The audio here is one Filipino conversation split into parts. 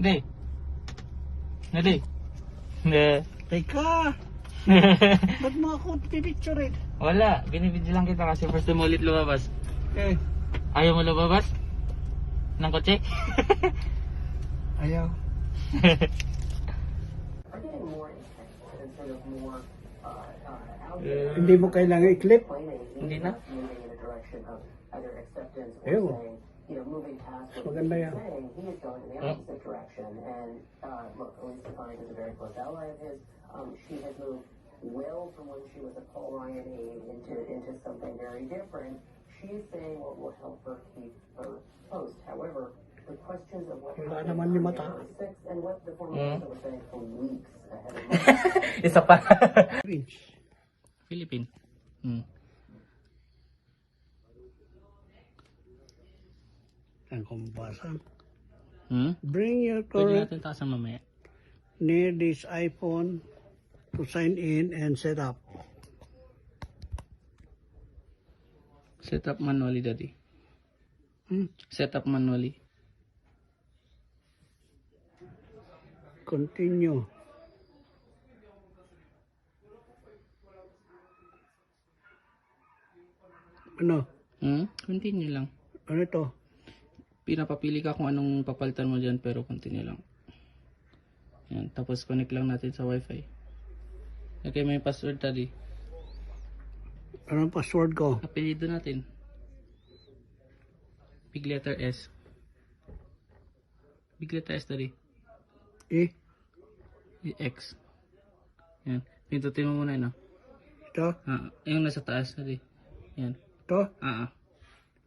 Hindi. Hindi. Hindi. Teka, ba't mo ako pipicture eh? Wala. Binibidyo lang kita kasi first time mo ulit lumabas. Eh, Ayaw mo lumabas? Ng kotse? ayaw. Hindi mo kailangan i-clip. Hindi na. Ewan. Mas maganda yan. Well, from when she was a Paul Ryan aide into something very different, she's saying what will help her keep her post. However, the questions of what Wala happened naman on yung mata. January 6th and what the former president was saying for weeks ahead of Isa pa. French. Philippine. Ang kumpasan. Hmm? Bring your Pwede correct natin taasan mamaya. near this iPhone to sign in and set up. Set up manually, daddy. Set up manually. Continue. Ano? Continue lang. Ano to? Pinapapili ka kung anong papalitan mo dyan pero continue lang. Yan. Tapos connect lang natin sa wifi. Okay, may password daddy. Anong password ko? Apelido natin. Big letter S. Big letter S daddy. Eh? X. Yan. Pindutin mo muna yun. Ito? Yung nasa taas daddy. Yan. Ito?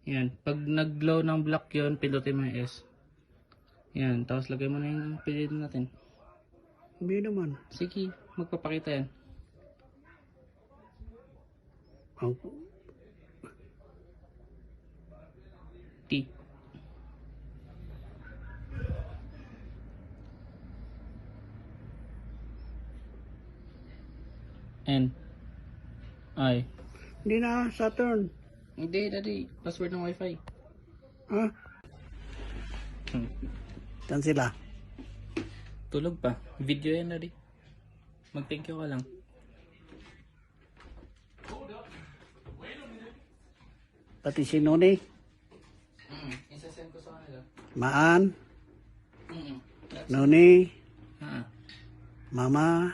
Yan. Pag nag-glow ng black yun, pindutin mo yung S. Yan. Tapos lagay mo na yung apelido natin. Hindi naman. Sige. Magpapakita yan. Ang- T. N. I. Hindi na, Saturn. Hindi, daddy. Password ng wifi. Ha? Saan sila? Tulog pa. Video yan, daddy. Mag-thank you ka lang. Pati si Noni, Isasend ko sa kanila. Maan, Noni, Mama,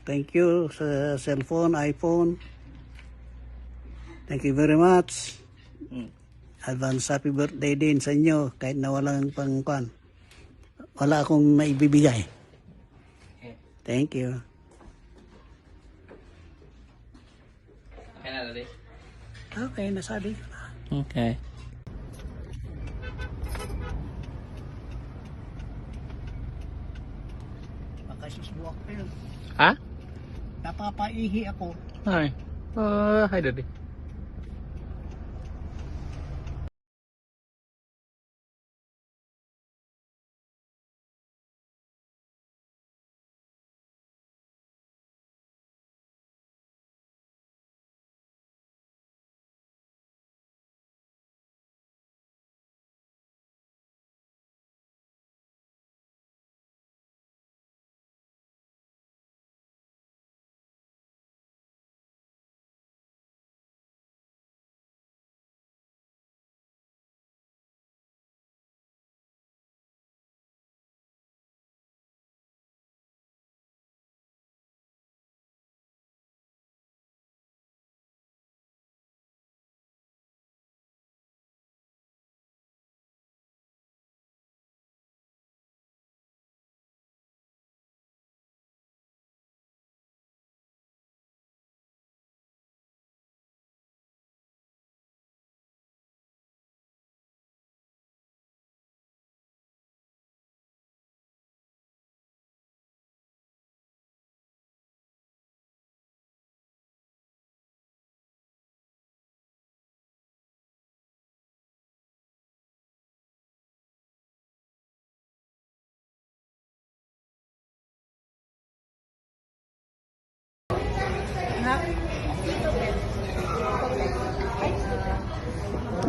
thank you sa cellphone, iPhone. Thank you very much. Advance happy birthday din sa inyo kahit na walang pangkuan. Wala akong maibibigay. Thank you. Okay na, daddy. Okay, nasabi ko na. Okay. Makasusbuak ko yun. Ha? Napapaihi ako. Hi. Hi, daddy.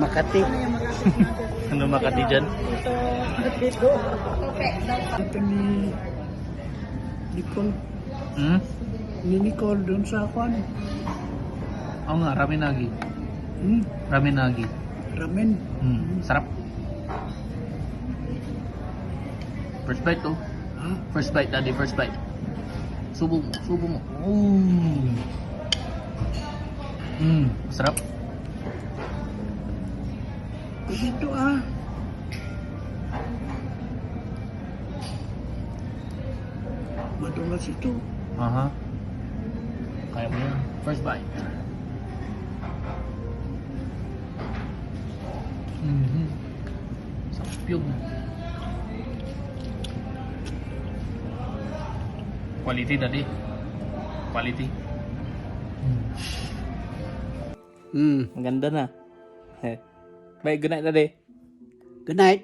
Makati. Ano Makati dyan? Ito ni Nicole. Hmm? Ni Nicole doon sa kwan. Oo nga, ramen-nagi. Hmm? Ramen-nagi. Ramen. Sarap. First bite to. Ha? First bite, daddy. First bite. Subo mo. Subo mo. Ooh. Sarap. Ito ah. Madulas ito. Aha. Kaya mo yan. First bite. Sarap yun. Quality, daddy. Quality. Ang ganda na. Bye, good night, daddy. Good night.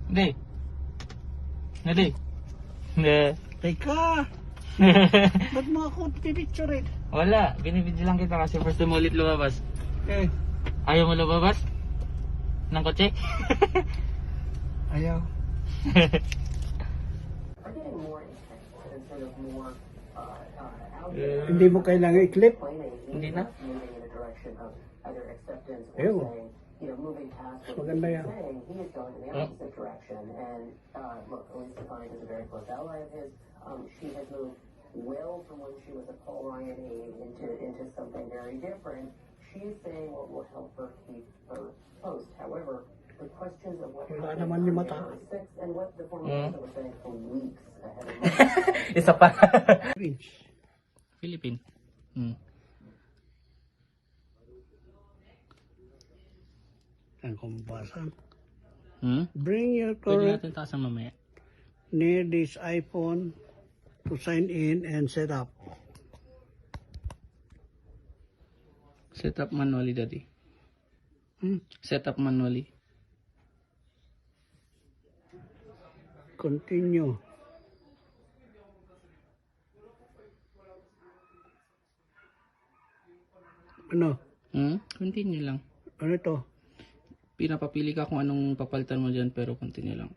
Hindi. Hindi. Hindi. Teka. Ba't mo ako pipicturein? Wala. Binibidyo lang kita kasi first time ulit lumabas. Eh, Ayaw mo lumabas? Ng kotse? ayaw. Are getting more intense and sort of more out there. Hindi mo kailangan i-clip. Claiming Hindi he's na. not moving in the direction of either acceptance or Ew. saying, you know, moving past what Maganda he's yan. saying, he is going in the opposite direction. And look, Elise Stefanik is a very close ally of his. She has moved well from when she was a Paul Ryan aide into something very different. She's saying what will help her keep her post. However, the questions of what Wala happened naman on yung mata. January 6th and what the former president was saying for weeks ahead of Isa pa. Prince. Philippine. Ang kumbasan. Hmm? Bring your Pwede current natin taasan mamaya. near this iPhone to sign in and set up. Set up manually, daddy. Set up manually. Continue. Ano? Continue lang. Ano ito? pinapapili ka kung anong papalitan mo dyan, pero continue lang.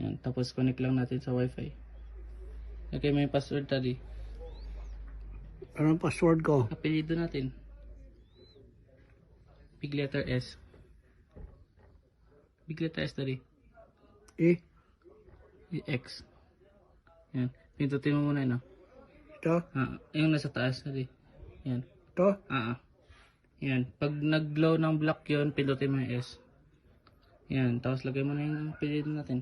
Yan, tapos connect lang natin sa wifi. Okay, may password tadi. Anong password ko? Apelido natin. Big letter S. Big letter S tadi. Eh, X. Yan. Pindutin mo muna yun, no? ito, Yung nasa taas tadi. Yan. ito. Yan. Pag nag-glow ng black yun, pindutin mo yung S. Yan. Tapos lagay mo na yung apelido natin.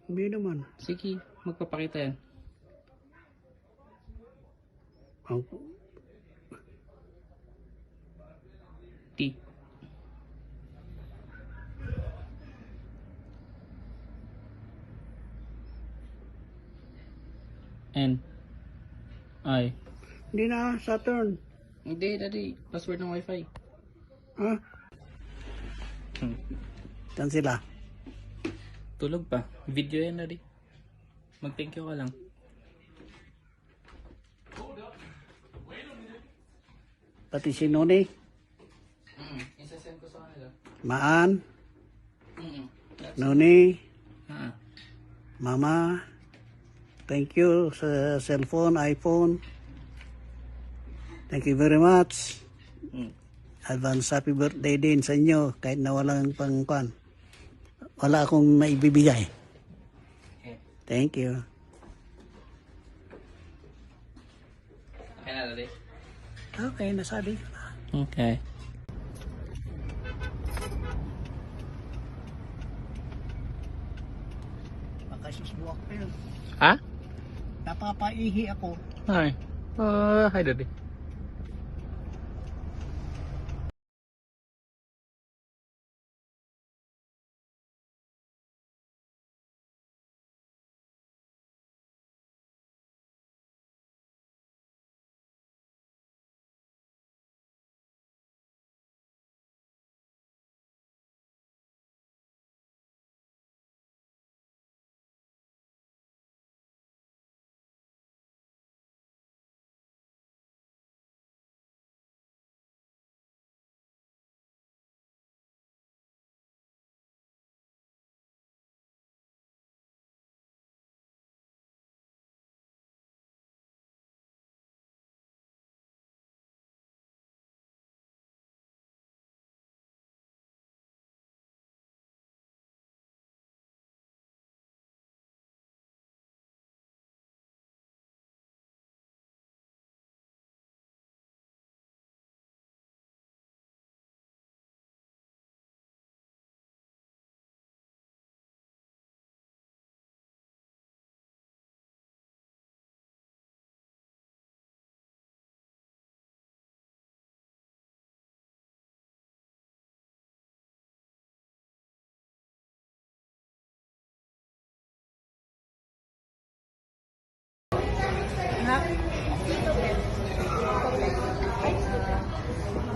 Hindi naman. Sige, magpapakita yan. Ang T. N. I. Hindi na, Saturn. Hindi, daddy. Password ng wifi. Ha? Saan sila? Tulog pa. Video yan, daddy. Mag-thank you ka lang. Pati si Noni, Isasend ko sa kanila. Maan, Noni, Mama. Thank you sa cellphone, iPhone. Thank you very much. Advance happy birthday din sa inyo kahit na walang pangkuan. Wala akong maibibigay. Thank you. Okay na, daddy. Okay, nasabi ko na. Okay. Makasusbuak pa yun. Ha? Napapaihi ako. Hi. Hi, daddy.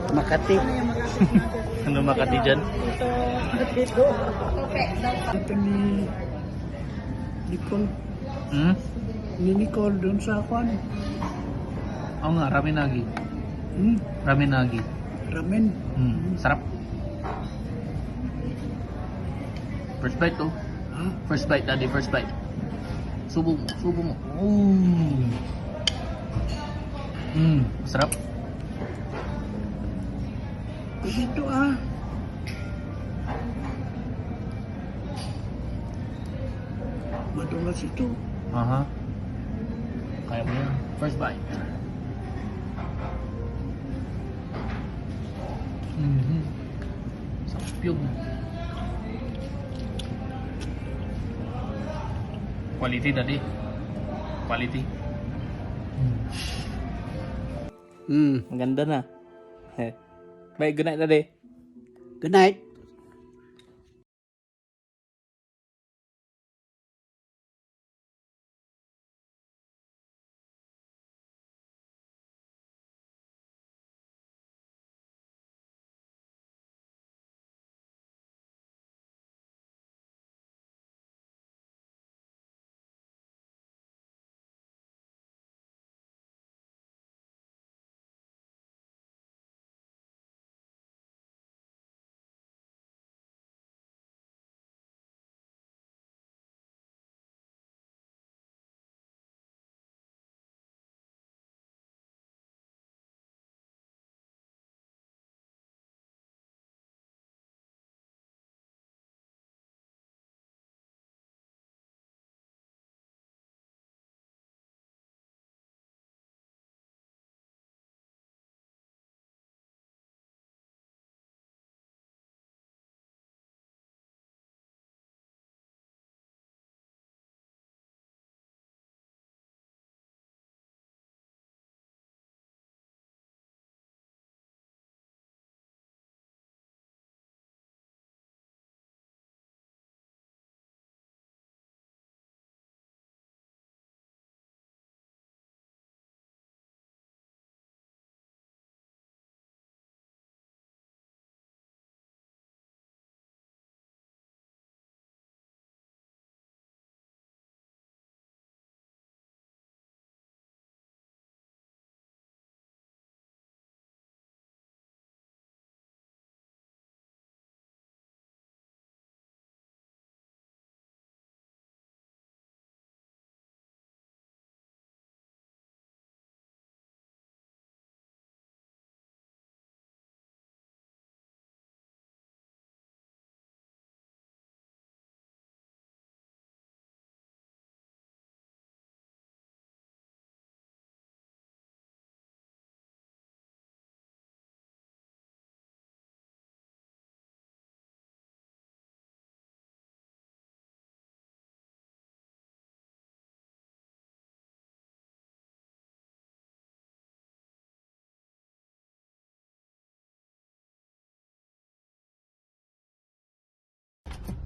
Makati. Ano Makati dyan? Ito ni Nicole. Hmm? Ni Nicole doon sa kwan. Oo nga, raminagi. Hmm, Raminagi. ramen. Sarap. First bite to. Ha? First bite, daddy. First bite. Subo mo. Subo mo. Sarap. Ito ah. Madulas ito. Aha. Kaya mo yan. First bite. Sarap yun. Quality, daddy. Quality. Maganda na. Bye, good night, daddy. Good night.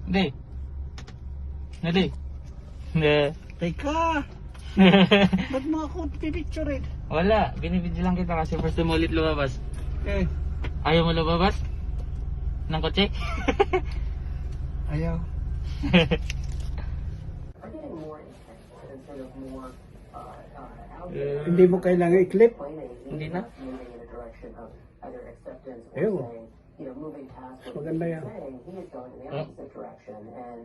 Hindi. Hindi. Hindi. Teka, ba't mo ako pipicture eh? Wala. Binibidyo lang kita kasi first time mo ulit lumabas. Eh, Ayaw mo lumabas? Ng kotse? ayaw. are getting more intense and sort of more out Hindi mo kailangan i-clip. explaining Hindi na. moving in the direction of either acceptance or Ew. saying, you know, moving past what Maganda he's yan. saying, he is going in the opposite direction. And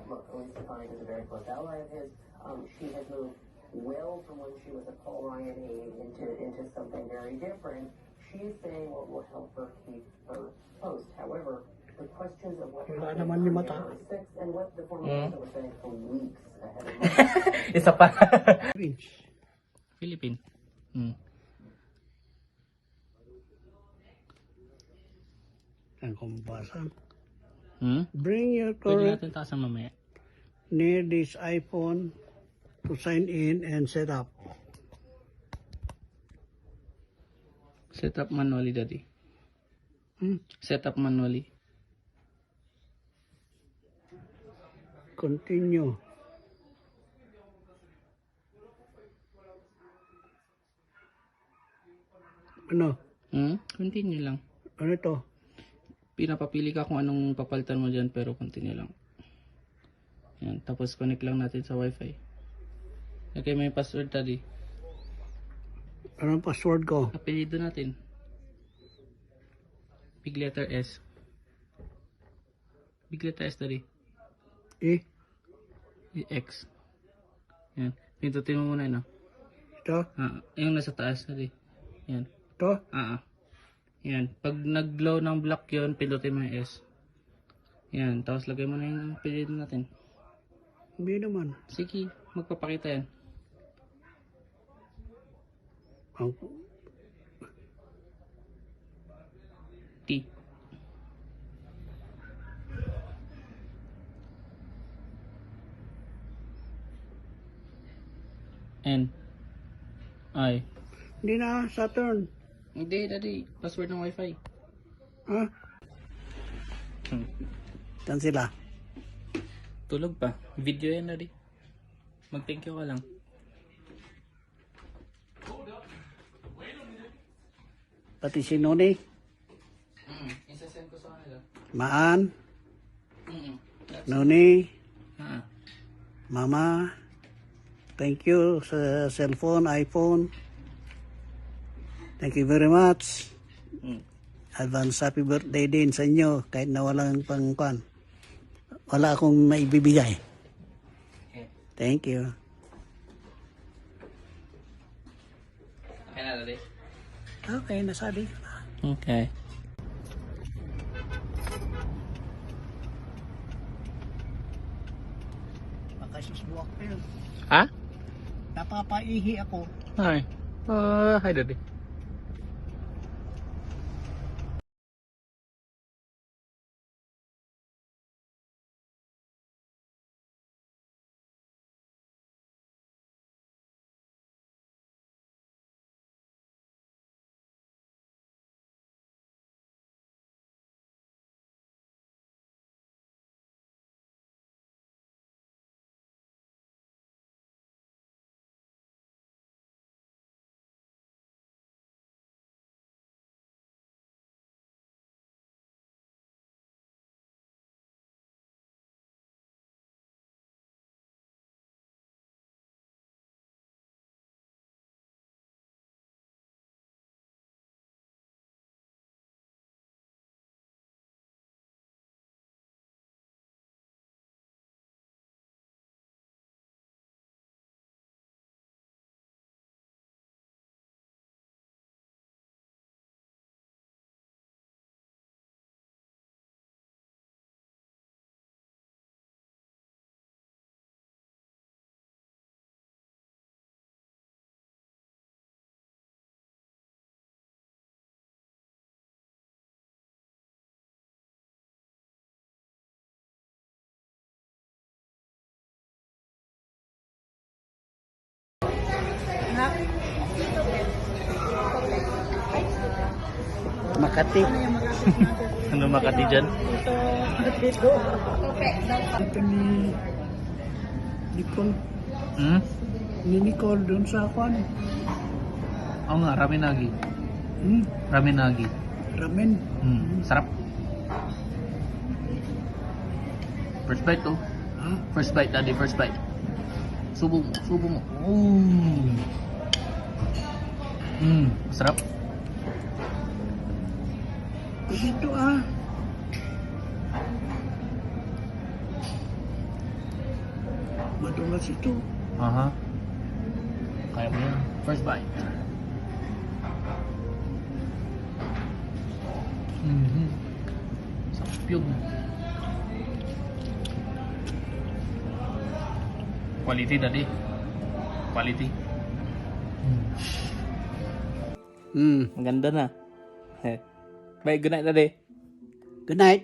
look, Elise Stefanik is a very close ally of his. She has moved well from when she was a Paul Ryan aide into something very different. She's saying what will help her keep her post. However, the questions of what Wala happened naman on yung mata. January 6th and what the former president was saying for weeks ahead of Isa pa. Vince, Philippine. ang kumbasan. Hmm? Bring your Pwede current natin taasan mamaya. near this iPhone to sign in and set up. Set up manually, daddy. Set up manually. Continue. Ano? Continue lang. Ano ito? Pinapapili ka kung anong papalitan mo dyan pero continue lang. Yan. Tapos connect lang natin sa wifi. Okay, may password, daddy. Anong password ko? Apelido natin. Big letter S. Big letter S, daddy. Eh? X. Yan. Pindutin mo muna yun, no? Ito? Yung nasa taas, daddy. Yan. Ito? Yan. Pag nag-glow ng black yun, pindutin mo yung S. Yan. Tapos lagay mo na yung apelido natin. Hindi naman. Sige, magpapakita yan. Ang T. N. I. Hindi na, Saturn. Hindi, daddy. Password ng wifi. Ha? Saan sila? Tulog pa. Video yan, daddy. Mag-thank you ka lang. Pati si Noni, Isasend ko sa kanila. Maan, Noni, Mama. Thank you sa cellphone, iPhone. Thank you very much. Advance happy birthday din sa inyo kahit na walang pangkuan. Wala akong maibibigay. Thank you. Okay na, daddy. Okay, nasabi ko na. Okay. Baka susbuak pa yun. Ha? Napapaihi ako. Hi. Hi, daddy. Makati. Ano Makati dyan? Ito ni Nicole. Hmm? Ni Nicole doon sa kwan. Oo nga, ramen-nagi. Hmm? Ramen-nagi. Ramen. Sarap. First bite to. Ha? First bite, daddy. First bite. Subo mo. Subo mo. Sarap. Dito ah. Madulas ito. Aha. Kaya mo yan. First bite. Sarap yun. Quality, daddy. Quality. Maganda na. Bye, good night, daddy. Good night.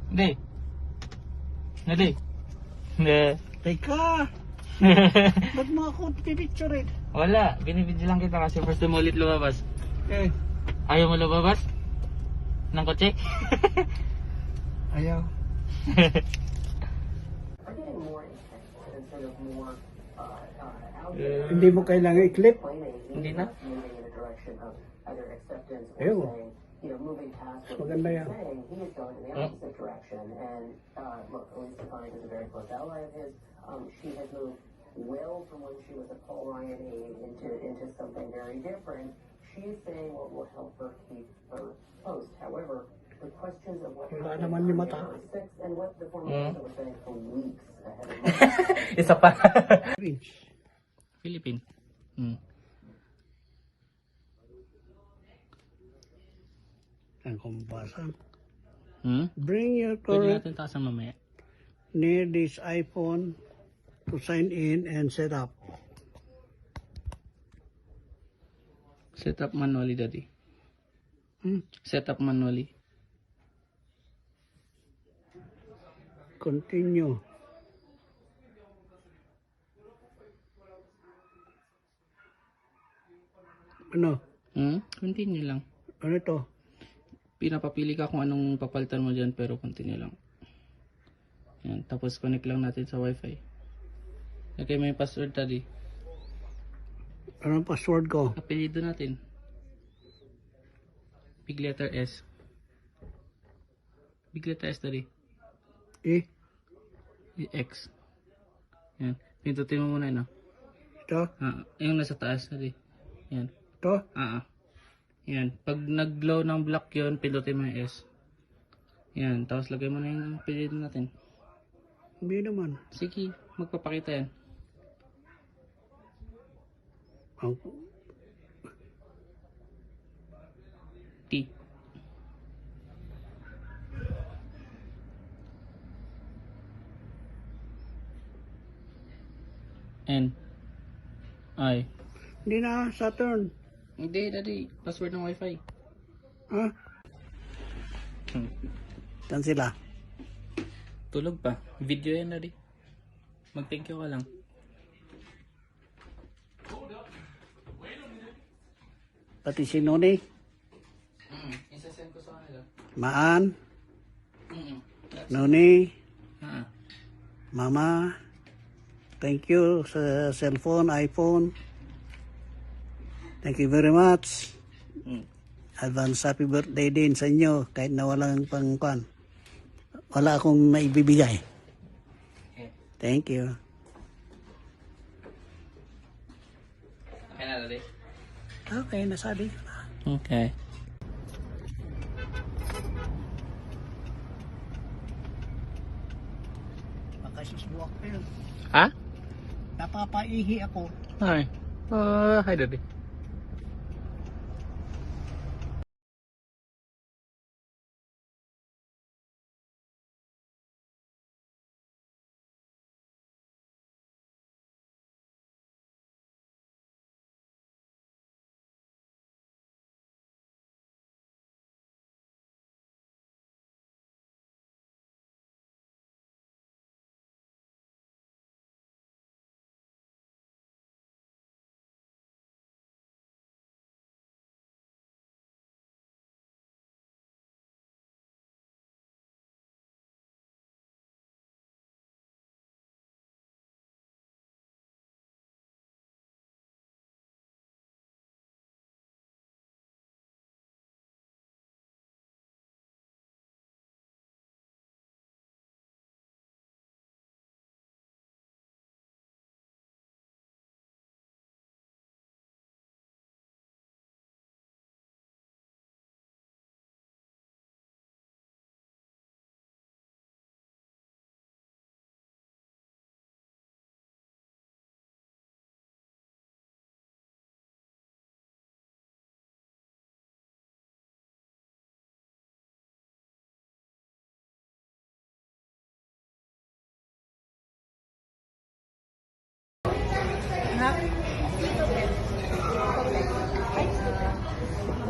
Hindi. Hindi. Hindi. Teka. Ba't mo ako pipicture it? Wala. Binibidyo lang kita kasi first time mo ulit lumabas. Eh. Ayaw mo lumabas? Ng kotse? Ayaw. Are getting more intense instead of more out Hindi mo kailangan i-clip. complaining. Hindi na. Moving in the direction of either acceptance or Ew. saying, you know, moving past what Maganda he's yan. saying, he is going in the opposite direction. And look, Elise Stefanik is a very close ally of his. She has moved well from when she was a Paul Ryan aide into something very different. She's saying what will help her keep her post. However, the questions of what Wala happened naman on yung mata. January 6th and what the former president was saying for weeks ahead of Isa pa. French. Philippine. Ang kumpasan. Hmm? Bring your Pwede current natin taasan mamaya. near this iPhone to sign in and set up. Set up manually, daddy. Set up manually. Continue. Ano? Continue lang. Ano ito? pinapapili ka kung anong papalitan mo dyan, pero continue lang. Yan, tapos connect lang natin sa wifi. Okay, may password tadi. Anong password ko? Apelido natin. Big letter S. Big letter S tadi. Eh, X. Yan. Pindutin mo muna yun, no? ito, Yung nasa taas tadi. Yan. ito. Yan. Pag nag-glow ng black yun, pindutin mo yung S. Yan. Tapos lagay mo na yung apelido natin. Hindi naman. Sige, magpapakita yan. Ang T. N. I. Hindi na, Saturn. Hindi, daddy. Password ng wifi. Ha? Saan sila? Tulog pa. Video yan, daddy. Mag-thank you ka lang. Pati si Noni, Isasend ko sa kanila. Maan, Noni, Mama. Thank you sa cellphone, iPhone. Thank you very much. Advance happy birthday din sa inyo kahit na walang pangkuan. Wala akong maibibigay. Okay. Thank you. Okay na, daddy. Okay, nasabi ko na. Okay. Makasusbuak ko yun. Ha? Napapaihi ako. Hi. Hi, daddy.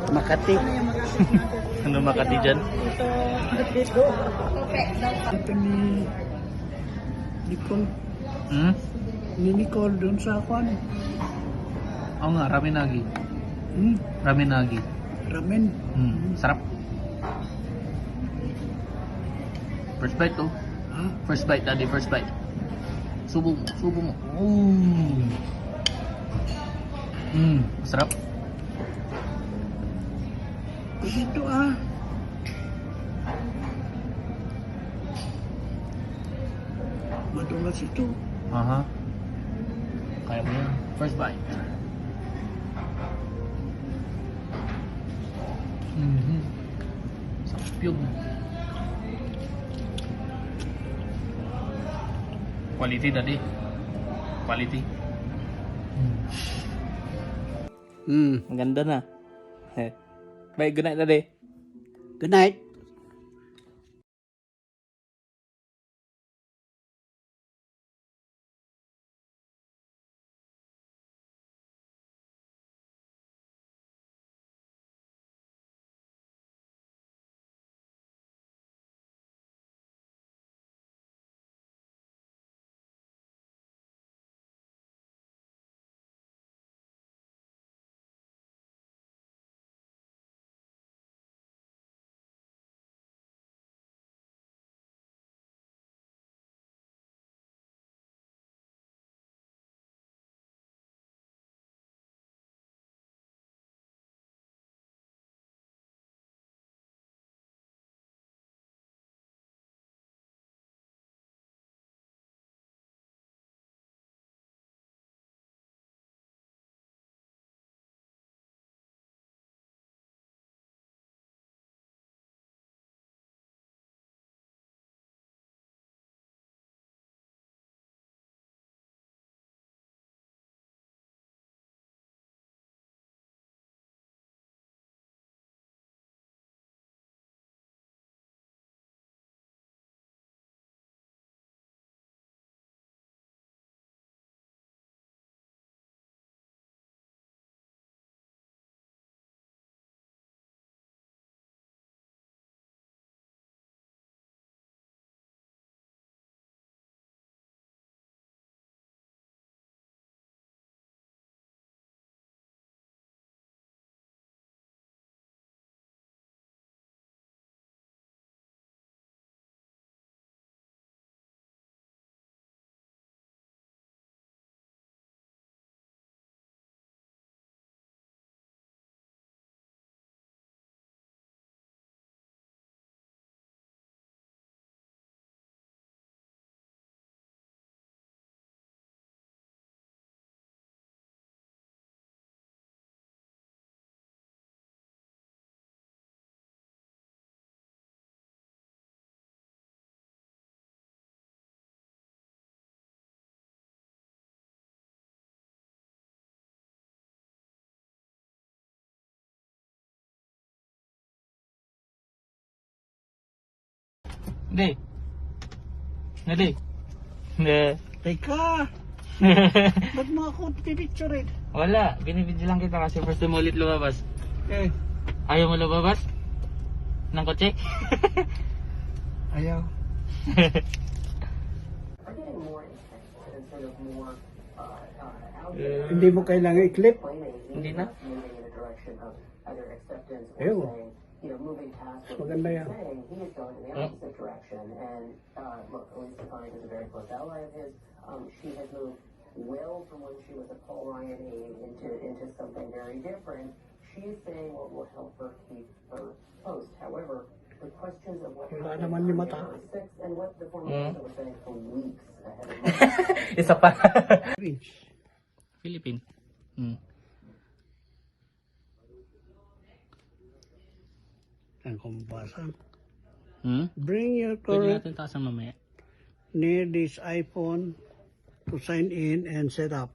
Makati. Ano Makati dyan? Ito ni Nicole. Ni Nicole doon sa kwan. Oo nga, raminagi. Hmm, Raminagi. ramen. Sarap. First bite to. Ha? First bite, daddy. First bite. Subo mo. Subo mo. Sarap. Ito ah. Madulas ito. Aha. Kaya mo yan. First bite. Sarap yun. Quality, daddy. Quality. Ang ganda na. Bye, good night, daddy. Good night. Hindi. Dali. Hindi. Teka, ba't mo ako pipicture eh? Wala. Binibidyo lang kita kasi first time ulit lumabas. Eh, Ayaw mo lumabas? Ng kotse? ayaw. are getting more intense and sort of more out Hindi mo kailangan i-clip. claiming Hindi he's na. moving in a direction of either acceptance or Ew. saying, moving past what Maganda he's yan. saying, he is going in the opposite direction. And look, Elise Stefanik is a very close ally of his. She has moved well from when she was a Paul Ryan aide into something very different. She's saying what will help her keep her post. However, the questions of what Wala happened naman on yung mata. January 6th and what the former president was saying for weeks ahead of the Isa pa. Vince, Philippine. ang kumbasa. Hmm? Bring your Pwede current natin taasan mamaya. near this iPhone to sign in and set up.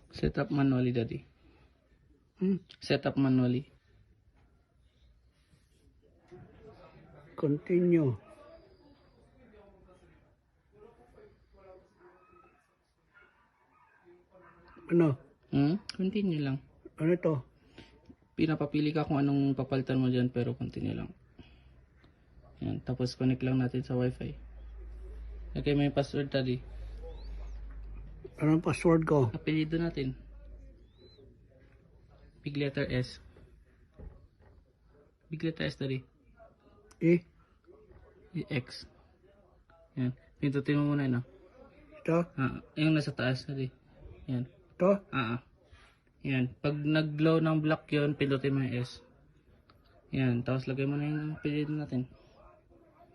Set up manually, daddy. Set up manually. Continue. Ano? Continue lang. Ano to? Pinapapili ka kung anong papalitan mo dyan pero continue lang. Yan. Tapos connect lang natin sa wifi. Okay, may password, daddy. Anong password ko? Apelido natin. Big letter S. Big letter S, daddy. Eh? X. Yan. Pindutin mo muna yun, no? Ito? Yung nasa taas, daddy. Yan. Ito? Yan. Pag nag-glow ng black yun, pindutin mo yung S. Yan. Tapos lagay mo na yung apelido natin.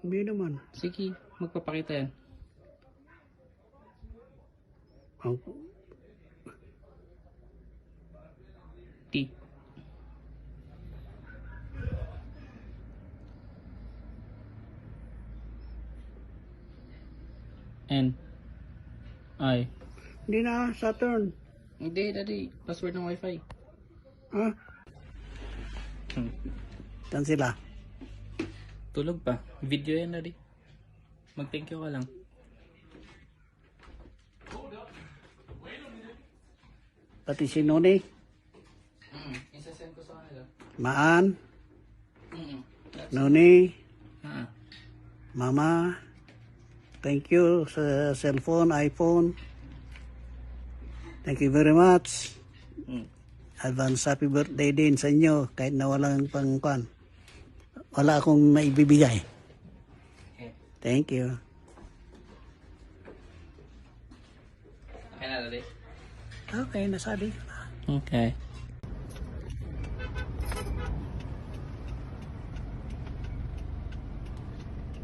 Hindi naman. Sige, magpapakita yan. Ang T. N. I. Hindi na, Saturn. Hindi, daddy. Password ng wifi. Ha? Saan sila? Tulog pa. Video yan, daddy. Mag-thank you ka lang. Pati si Noni, Isasend ko sa kanila. Maan, Noni, Mama, thank you sa cellphone, iPhone. Thank you very much. Advance happy birthday din sa inyo kahit na walang pangkuan. Wala akong maibibigay. Thank you. Okay na, daddy. Okay, nasabi ko na. Okay.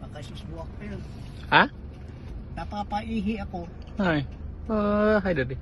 Baka susbuak pa yun. Ha? Napapaihi ako. Hi. Hi, daddy.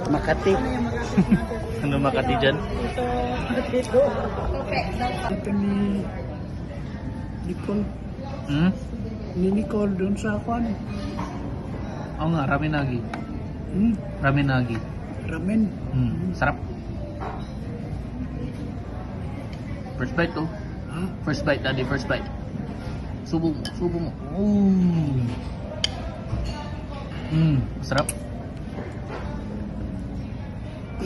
Makati. Ano Makati dyan? Ito ni Nicole. Hmm? Ni Nicole doon sa kwan. Oo nga, ramen-nagi. Hmm? Ramen-nagi. Ramen. Sarap. First bite to. Ha? First bite, daddy, first bite. Subo mo, subo mo. Sarap.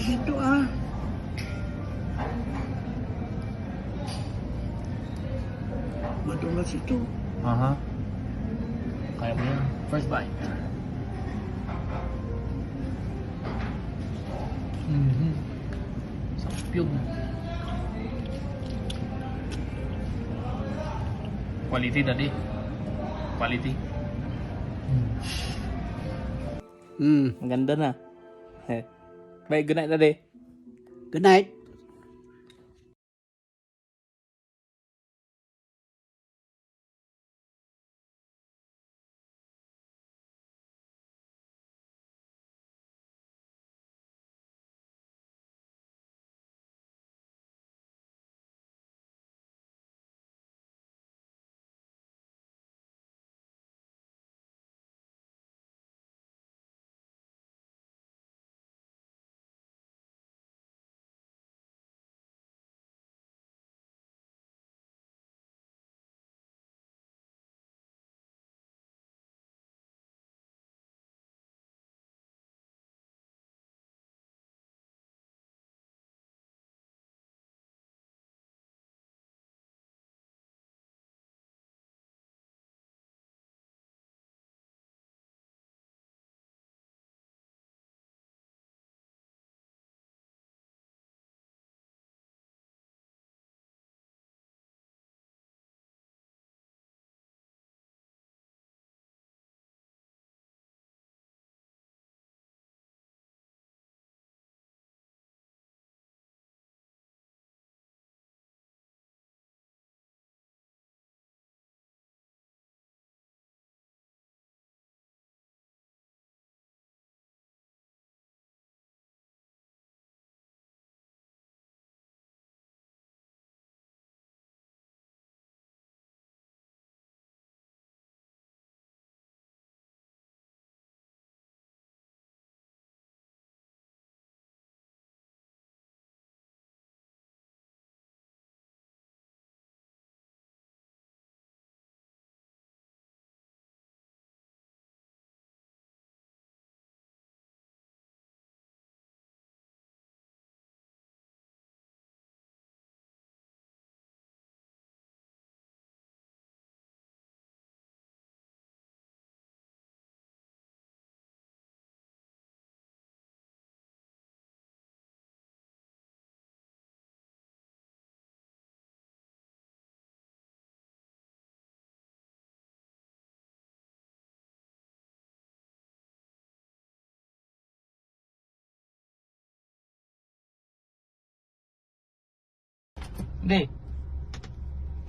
Ito ah. Madulas ito. Aha. Kaya mo yan. First bite. Sarap yun. Quality, daddy. Quality. Ang ganda na. Bye, good night, daddy. Good night. Hindi.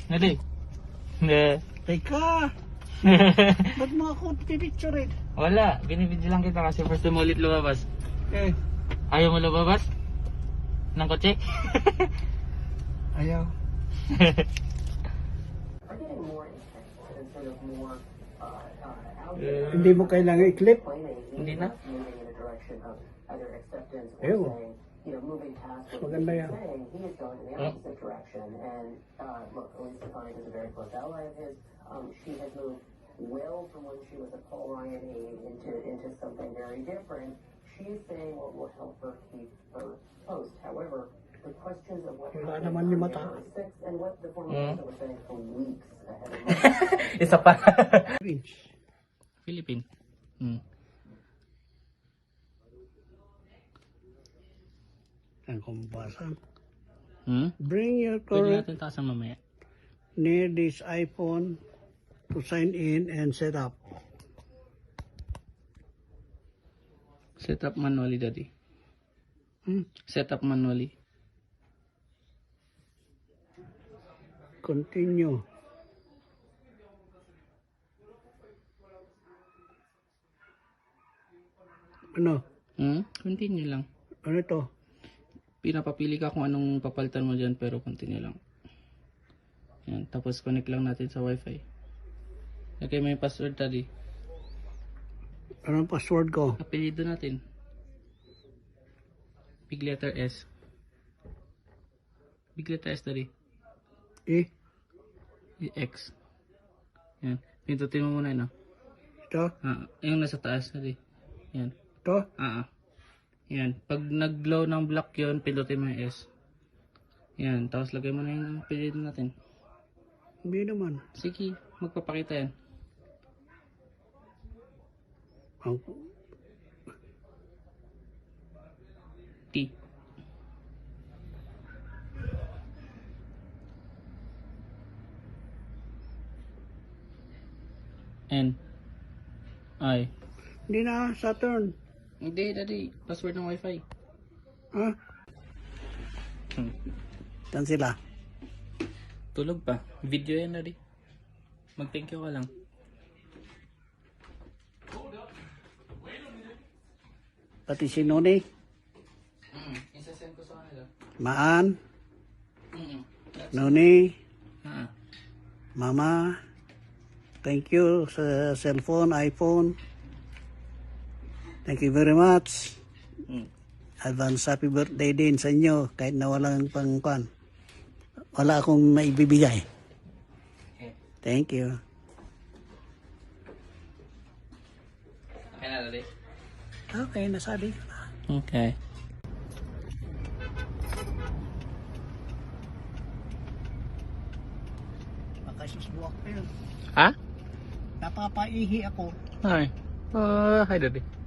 Hindi. Hindi. Teka. Ba't mo ako pipicture eh? Wala. Binibidyo lang kita kasi first time ulit lumabas. Eh. Ayaw mo lumabas? Ng kotse? Ayaw. Are getting more intense and sort of more out Hindi mo kailangan i-clip. claiming Hindi he's na. not moving in a direction of either acceptance or Ew. saying, you know, moving past what Maganda he's yan. saying, he is going in the opposite direction. And look, Elise Stefanik is a very close ally of his. She has moved well from when she was a Paul Ryan aide into something very different. She's saying what will help her keep her post. However, the questions of what Wala happened naman on yung mata. January 6th and what the former president was saying for weeks ahead of time. Isa pa. Vince. Philippine. Ang kumbasa. Hmm? Bring your Pwede current natin taasan mamaya. near this iPhone to sign in and set up. Set up manually, daddy. Set up manually. Continue. Ano? Continue lang. Ano to? Pinapapili ka kung anong papalitan mo dyan, pero continue lang. Yan, tapos connect lang natin sa wifi. Okay, may password tadi. Anong password ko? Apelido natin. Big letter S. Big letter S tadi. Eh, X. Yan. Pindutin mo muna yun, no? ito? Yung nasa taas tadi. Yan. Ito? Yan. Pag nag-glow ng black yun, pindutin mo yung S. Yan. Tapos lagay mo na yung apelido natin. Hindi naman. Sige, magpapakita yan. Ang T. N. I. Hindi na, Saturn. Hindi, daddy. Password ng wifi. Ha? Saan sila? Tulog pa. Video yan, daddy. Mag-thank you ka lang. Pati si Noni, Isasend ko sa kanila. Maan, Noni, Mama. Thank you sa cellphone, iPhone. Thank you very much. Advance happy birthday din sa inyo kahit na walang pangkuan. Wala akong maibibigay. Thank you. Okay na, daddy. Okay, nasabi ko na. Okay. Baka susbuak pa yun. Ha? Napapaihi ako. Hi. Hi, daddy.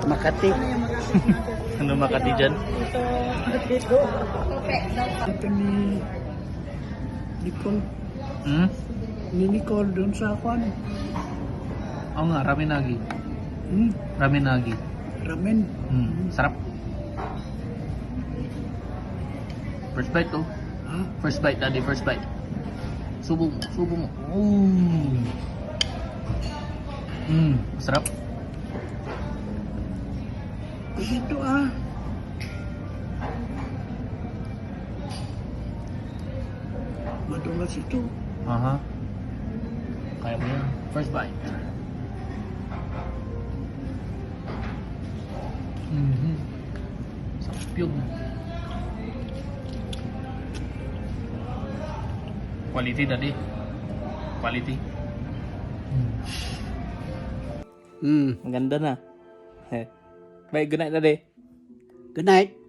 Makati. Ano Makati dyan? Ito ni Nicole. Ni Nicole doon sa kwan. Oo nga, ramen-nagi. Hmm, Ramen-nagi. ramen. Sarap. First bite to. Ha? First bite, daddy. First bite. Subo mo. Subo mo. Sarap. Ito madulas ito. Aha. Kaya mo yan. First bite. Sarap yun. Quality, daddy. Quality. Ang ganda na. Bye, good night, daddy. Good night.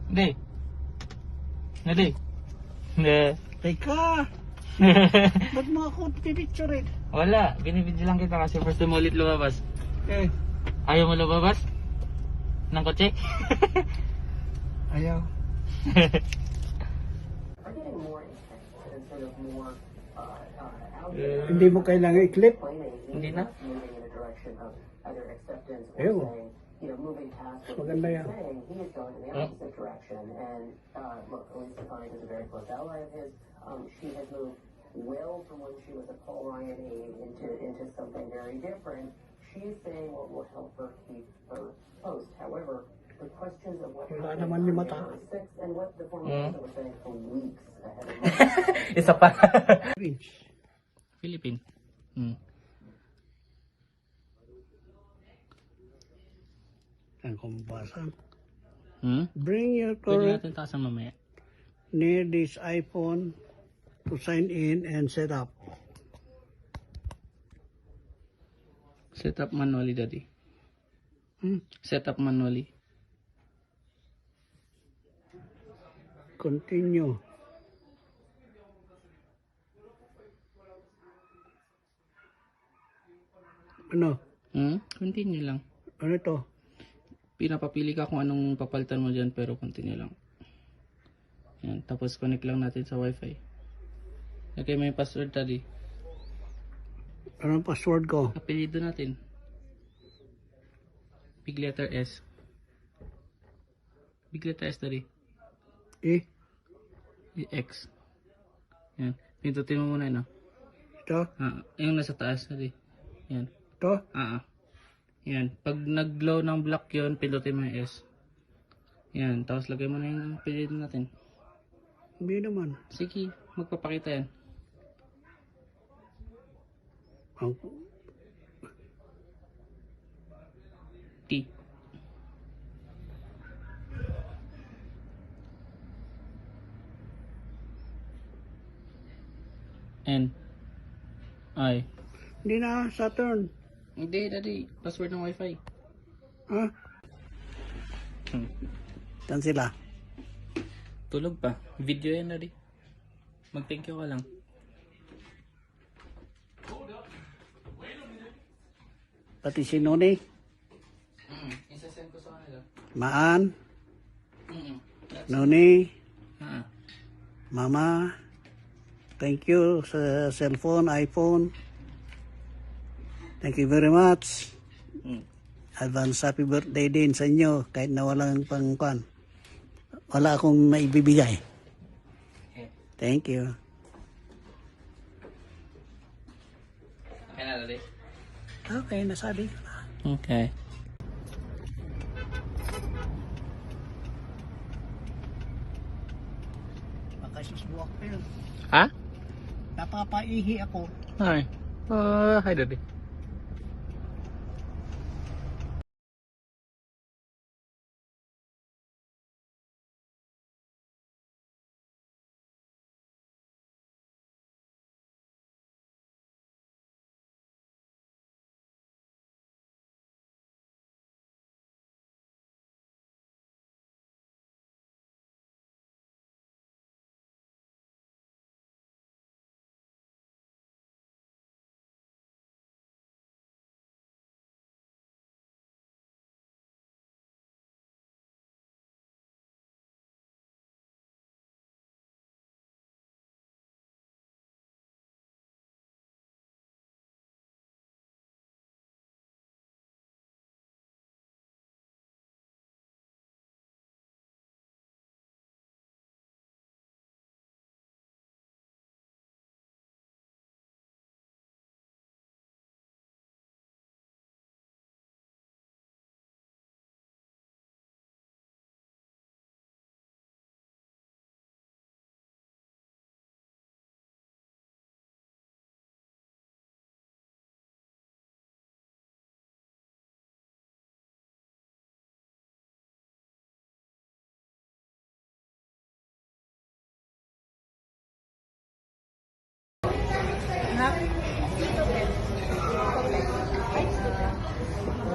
Hindi. Hindi. Hindi. Teka, ba't mo ako pipicture eh? Wala. Binibidyo lang kita kasi first time ulit lumabas. Eh, Ayaw mo lumabas? Ng kotse? ayaw. are getting more intense and sort of more out there. Hindi mo kailangan i-clip. Claiming Hindi he's na. not moving in a direction of either acceptance or Ew. saying, you know, moving past what Maganda he's yan. saying, he is going in the opposite direction. And look, Elise Stefanik is a very close ally of his. She has moved well from when she was a Paul Ryan aide into something very different. She's saying what will help her keep her post. However, the questions of what Wala happened naman on yung mata. January 6th and what the former president was saying for weeks ahead of time. Isa pa. Vince, Philippine. ang kumbasan. Hmm? Bring your Pwede current natin taasan mamaya. near this iPhone to sign in and set up. Set up manually, daddy. Set up manually. Continue. Ano? Continue lang. Ano to? Pinapapili ka kung anong papalitan mo dyan pero continue lang. Yan. Tapos connect lang natin sa wifi. Okay, may password, daddy. Anong password ko? Apelido natin. Big letter S. Big letter S, daddy. Eh? X. Yan. Pindutin mo muna yun, no? Ito? Yung nasa taas, daddy. Yan. Ito? Yan. Pag nag-glow ng black yun, pindutin mo yung S. Yan. Tapos lagay mo na yung apelido natin. Hindi naman. Sige, magpapakita yan. Ang T. N. I. Hindi na, Saturn. Hindi, daddy. Password ng wifi. Ha? Saan sila? Tulog pa. Video yan, daddy. Mag-thank you ka lang. Pati si Noni, Isasend ko sa kanila. Maan, Noni, Mama. Thank you sa cellphone, iPhone. Thank you very much. Advance happy birthday din sa inyo kahit na walang pangkuan. Wala akong maibibigay. Thank you. Okay na, daddy. Okay, nasabi ko na. Okay. Baka susbuak pa yun. Ha? Napapaihi ako. Hi. Hi, daddy.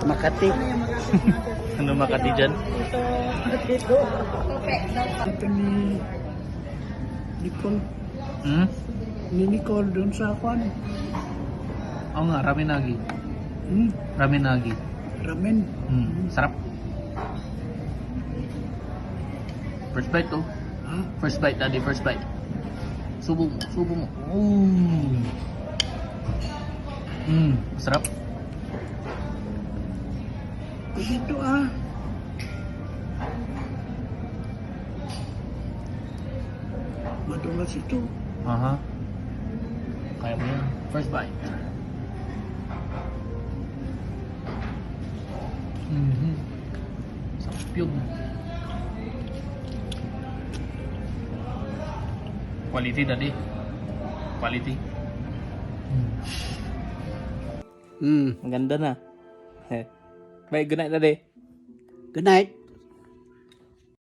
Makati. Ano Makati dyan? Ito, Ito ni Nicole. Hmm? Ni Nicole doon sa kwan. Oo nga, ramen-nagi. Hmm, Ramen-nagi. ramen. Sarap. First bite to. Ha? First bite, daddy. First bite. Subo mo. Subo mo. Sarap. Ito ah. Madulas ito. Aha. Kaya mo yan. First bite. Sarap yun. Quality, daddy. Quality. Ang ganda na. Bye, good night, daddy. Good night.